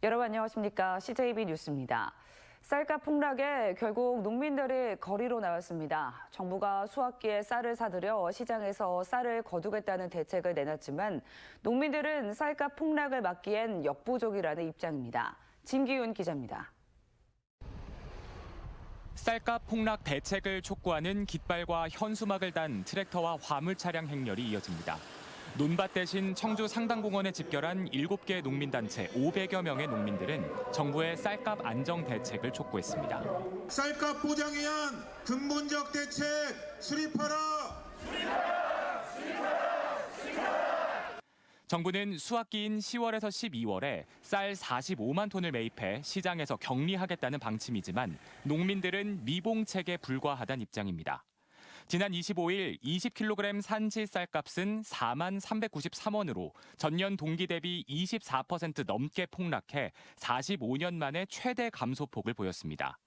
여러분 안녕하십니까? CJB 뉴스입니다. 쌀값 폭락에 결국 농민들이 거리로 나왔습니다. 정부가 수확기에 쌀을 사들여 시장에서 쌀을 거두겠다는 대책을 내놨지만 농민들은 쌀값 폭락을 막기엔 역부족이라는 입장입니다. 진기훈 기자입니다. 쌀값 폭락 대책을 촉구하는 깃발과 현수막을 단 트랙터와 화물 차량 행렬이 이어집니다. 논밭 대신 청주 상당공원에 집결한 7개 농민단체 500여 명의 농민들은 정부의 쌀값 안정 대책을 촉구했습니다. 쌀값 보장에 의한 근본적 대책 수립하라! 정부는 수확기인 10월에서 12월에 쌀 45만 톤을 매입해 시장에서 격리하겠다는 방침이지만 농민들은 미봉책에 불과하다는 입장입니다. 지난 25일 20kg 산지 쌀값은 4만 393원으로 전년 동기 대비 24% 넘게 폭락해 45년 만에 최대 감소폭을 보였습니다.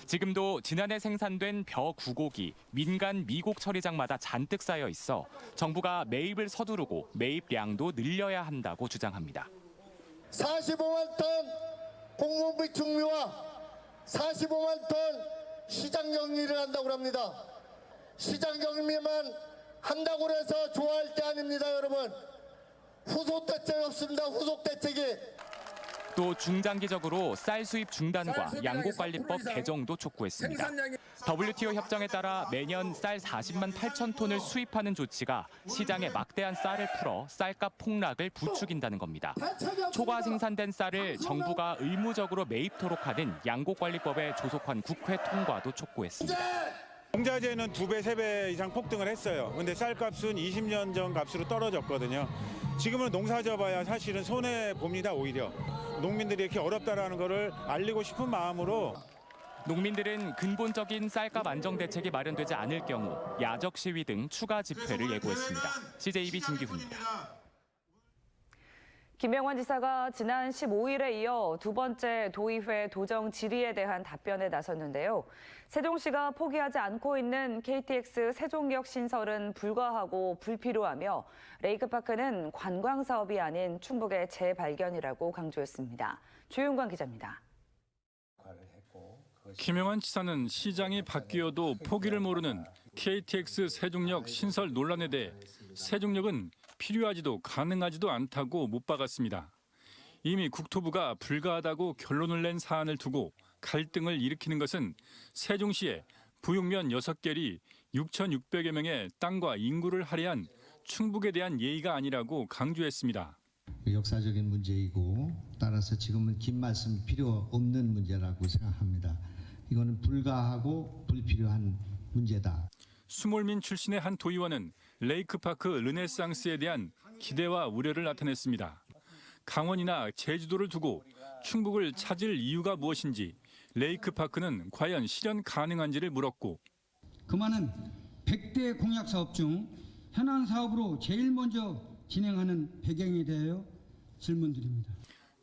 지금도 지난해 생산된 벼 9곡이 민간 미곡 처리장마다 잔뜩 쌓여 있어 정부가 매입을 서두르고 매입량도 늘려야 한다고 주장합니다. 45만 톤 공공비 충미와 45만 톤 시장 격리를 한다고 합니다. 시장 격리만 한다고 해서 좋아할 게 아닙니다, 여러분. 후속 대책 없습니다, 후속 대책이. 또 중장기적으로 쌀 수입 중단과 양곡관리법 개정도 촉구했습니다. WTO 협정에 따라 매년 쌀 40만 8천 톤을 수입하는 조치가 시장에 막대한 쌀을 풀어 쌀값 폭락을 부추긴다는 겁니다. 초과 생산된 쌀을 정부가 의무적으로 매입토록 하는 양곡관리법의 조속한 국회 통과도 촉구했습니다. 공자재는 2배, 3배 이상 폭등을 했어요. 근데 쌀값은 20년 전 값으로 떨어졌거든요. 지금은 농사 져봐야 사실은 손해 봅니다, 오히려. 농민들이 이렇게 어렵다라는 거를 알리고 싶은 마음으로. 농민들은 근본적인 쌀값 안정 대책이 마련되지 않을 경우 야적 시위 등 추가 집회를 예고했습니다. CJB 진기훈입니다. 김영환 지사가 지난 15일에 이어 두 번째 도의회 도정 질의에 대한 답변에 나섰는데요. 세종시가 포기하지 않고 있는 KTX 세종역 신설은 불가하고 불필요하며 레이크파크는 관광 사업이 아닌 충북의 재발견이라고 강조했습니다. 조윤관 기자입니다. 김영환 지사는 시장이 바뀌어도 포기를 모르는 KTX 세종역 신설 논란에 대해 세종역은 필요하지도 가능하지도 않다고 못 박았습니다. 이미 국토부가 불가하다고 결론을 낸 사안을 두고 갈등을 일으키는 것은 세종시에 부육면 6개리 6,600여 명의 땅과 인구를 할애한 충북에 대한 예의가 아니라고 강조했습니다. 역사적인 문제이고 따라서 지금은 긴 말씀 필요 없는 문제라고 생각합니다. 이거는 불가하고 불필요한 문제다. 수몰민 출신의 한 도의원은 레이크파크 르네상스에 대한 기대와 우려를 나타냈습니다. 강원이나 제주도를 두고 충북을 찾을 이유가 무엇인지 레이크파크는 과연 실현 가능한지를 물었고 그 말은 100대 공약 사업 중 현안 사업으로 제일 먼저 진행하는 배경에 대하여 질문드립니다.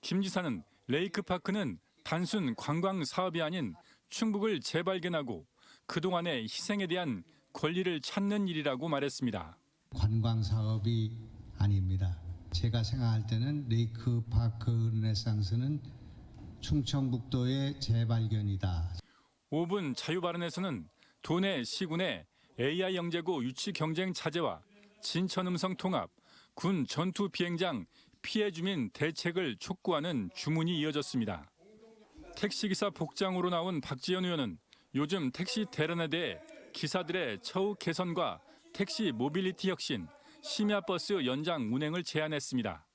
김 지사는 레이크파크는 단순 관광 사업이 아닌 충북을 재발견하고 그동안의 희생에 대한 권리를 찾는 일이라고 말했습니다. 관광 사업이 아닙니다. 제가 생각할 때는 레이크파크 르네상스는 충청북도의 재발견이다. 5분 자유발언에서는 도내 시군의 AI 영재고 유치 경쟁 자재와 진천음성 통합, 군 전투 비행장 피해 주민 대책을 촉구하는 주문이 이어졌습니다. 택시기사 복장으로 나온 박지원 의원은 요즘 택시 대란에 대해 기사들의 처우 개선과 택시 모빌리티 혁신, 심야버스 연장 운행을 제안했습니다.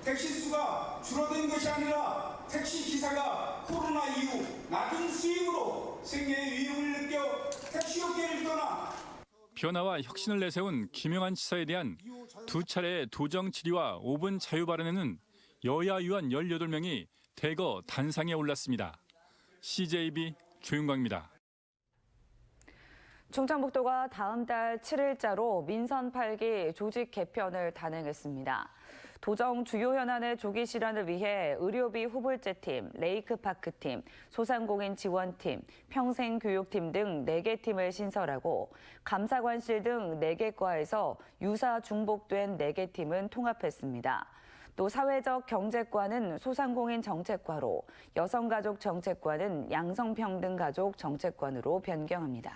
택시 수가 줄어든 것이 아니라 택시 기사가 코로나 이후 낮은 수입으로 생계의 위협을 느껴 택시업계를 떠나 변화와 혁신을 내세운 김영환 지사에 대한 두 차례의 도정 질의와 5분 자유 발언에는 여야 의원 18명이 대거 단상에 올랐습니다. CJB 조윤광입니다. 충청북도가 다음 달 7일자로 민선 8기 조직 개편을 단행했습니다. 도정 주요 현안의 조기 실현을 위해 의료비 후불제팀, 레이크파크팀, 소상공인 지원팀, 평생교육팀 등 4개 팀을 신설하고 감사관실 등 4개 과에서 유사 중복된 4개 팀은 통합했습니다. 또 사회적 경제과는 소상공인 정책과로, 여성가족 정책과는 양성평등가족 정책관으로 변경합니다.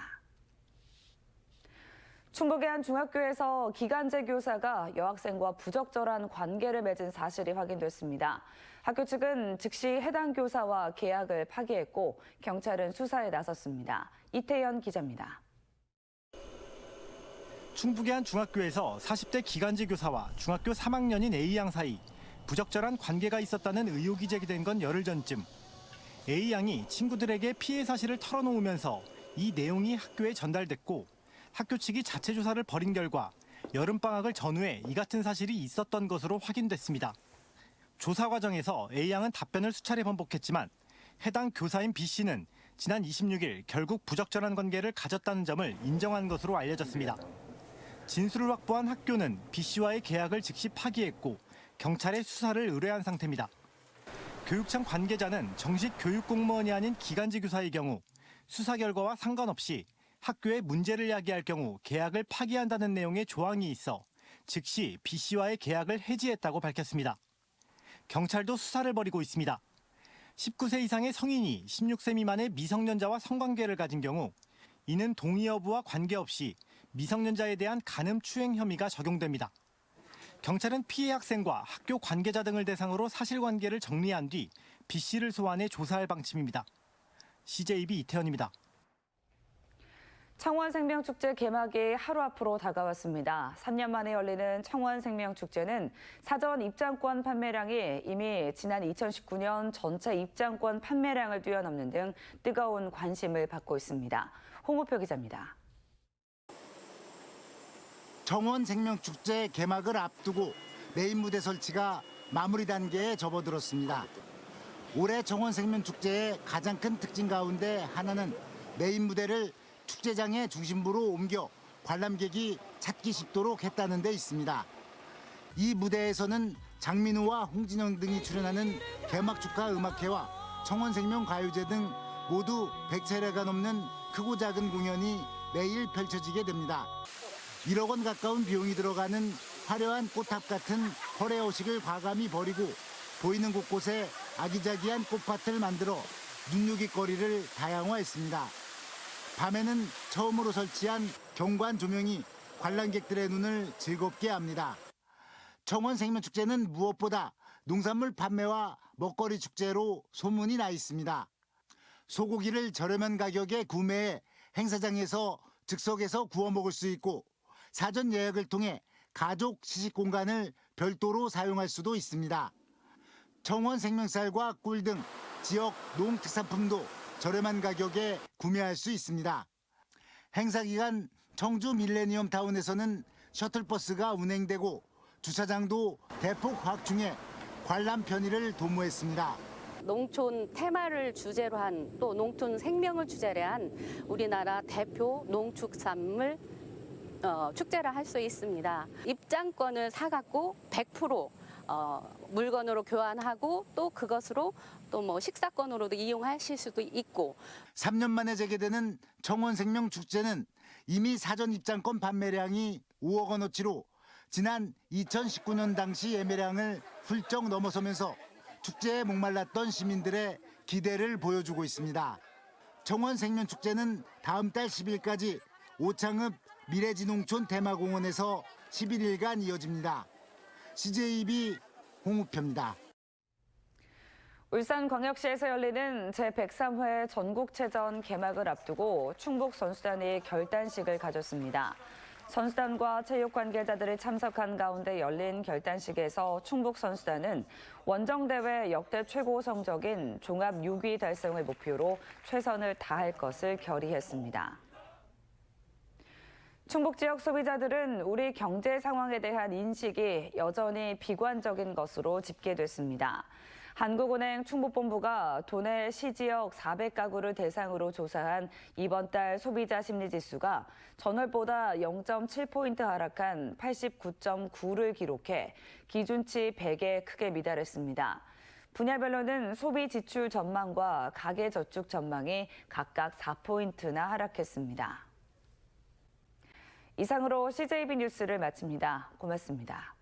충북의 한 중학교에서 기간제 교사가 여학생과 부적절한 관계를 맺은 사실이 확인됐습니다. 학교 측은 즉시 해당 교사와 계약을 파기했고 경찰은 수사에 나섰습니다. 이태현 기자입니다. 충북의 한 중학교에서 40대 기간제 교사와 중학교 3학년인 A양 사이 부적절한 관계가 있었다는 의혹이 제기된 건 열흘 전쯤. A양이 친구들에게 피해 사실을 털어놓으면서 이 내용이 학교에 전달됐고 학교 측이 자체 조사를 벌인 결과 여름방학을 전후해 이 같은 사실이 있었던 것으로 확인됐습니다. 조사 과정에서 A양은 답변을 수차례 번복했지만 해당 교사인 B씨는 지난 26일 결국 부적절한 관계를 가졌다는 점을 인정한 것으로 알려졌습니다. 진술을 확보한 학교는 B씨와의 계약을 즉시 파기했고 경찰에 수사를 의뢰한 상태입니다. 교육청 관계자는 정식 교육공무원이 아닌 기간제 교사의 경우 수사 결과와 상관없이 학교에 문제를 야기할 경우 계약을 파기한다는 내용의 조항이 있어 즉시 B씨와의 계약을 해지했다고 밝혔습니다. 경찰도 수사를 벌이고 있습니다. 19세 이상의 성인이 16세 미만의 미성년자와 성관계를 가진 경우 이는 동의 여부와 관계없이 미성년자에 대한 간음 추행 혐의가 적용됩니다. 경찰은 피해 학생과 학교 관계자 등을 대상으로 사실관계를 정리한 뒤 B씨를 소환해 조사할 방침입니다. CJB 이태현입니다. 청원생명축제 개막이 하루 앞으로 다가왔습니다. 3년 만에 열리는 청원생명축제는 사전 입장권 판매량이 이미 지난 2019년 전체 입장권 판매량을 뛰어넘는 등 뜨거운 관심을 받고 있습니다. 홍우표 기자입니다. 청원생명축제 개막을 앞두고 메인 무대 설치가 마무리 단계에 접어들었습니다. 올해 청원생명축제의 가장 큰 특징 가운데 하나는 메인 무대를 축제장의 중심부로 옮겨 관람객이 찾기 쉽도록 했다는 데 있습니다. 이 무대에서는 장민호와 홍진영 등이 출연하는 개막 축하 음악회와 청원생명 가요제 등 모두 100차례가 넘는 크고 작은 공연이 매일 펼쳐지게 됩니다. 1억 원 가까운 비용이 들어가는 화려한 꽃탑 같은 허례허식을 과감히 버리고 보이는 곳곳에 아기자기한 꽃밭을 만들어 눈요깃거리를 다양화했습니다. 밤에는 처음으로 설치한 경관 조명이 관람객들의 눈을 즐겁게 합니다. 청원생명축제는 무엇보다 농산물 판매와 먹거리 축제로 소문이 나 있습니다. 소고기를 저렴한 가격에 구매해 행사장에서 즉석에서 구워 먹을 수 있고 사전 예약을 통해 가족 시식 공간을 별도로 사용할 수도 있습니다. 청원 생명쌀과 꿀 등 지역 농특산품도 저렴한 가격에 구매할 수 있습니다. 행사 기간 청주 밀레니엄 타운에서는 셔틀버스가 운행되고 주차장도 대폭 확충해 관람 편의를 도모했습니다. 농촌 테마를 주제로 한 또 농촌 생명을 주제로 한 우리나라 대표 농축산물 축제를 할 수 있습니다. 입장권을 사갖고 100% 물건으로 교환하고 또 그것으로 또 뭐 식사권으로도 이용하실 수도 있고. 3년 만에 재개되는 청원생명축제는 이미 사전 입장권 판매량이 5억 원어치로 지난 2019년 당시 예매량을 훌쩍 넘어서면서 축제에 목말랐던 시민들의 기대를 보여주고 있습니다. 청원생명축제는 다음 달 10일까지 오창읍 미래지농촌 테마공원에서 11일간 이어집니다. CJB 홍우표입니다. 울산광역시에서 열리는 제103회 전국체전 개막을 앞두고 충북 선수단이 결단식을 가졌습니다. 선수단과 체육 관계자들이 참석한 가운데 열린 결단식에서 충북 선수단은 원정대회 역대 최고 성적인 종합 6위 달성을 목표로 최선을 다할 것을 결의했습니다. 충북 지역 소비자들은 우리 경제 상황에 대한 인식이 여전히 비관적인 것으로 집계됐습니다. 한국은행 충북본부가 도내 시지역 400가구를 대상으로 조사한 이번 달 소비자 심리지수가 전월보다 0.7포인트 하락한 89.9를 기록해 기준치 100에 크게 미달했습니다. 분야별로는 소비 지출 전망과 가계 저축 전망이 각각 4포인트나 하락했습니다. 이상으로 CJB 뉴스를 마칩니다. 고맙습니다.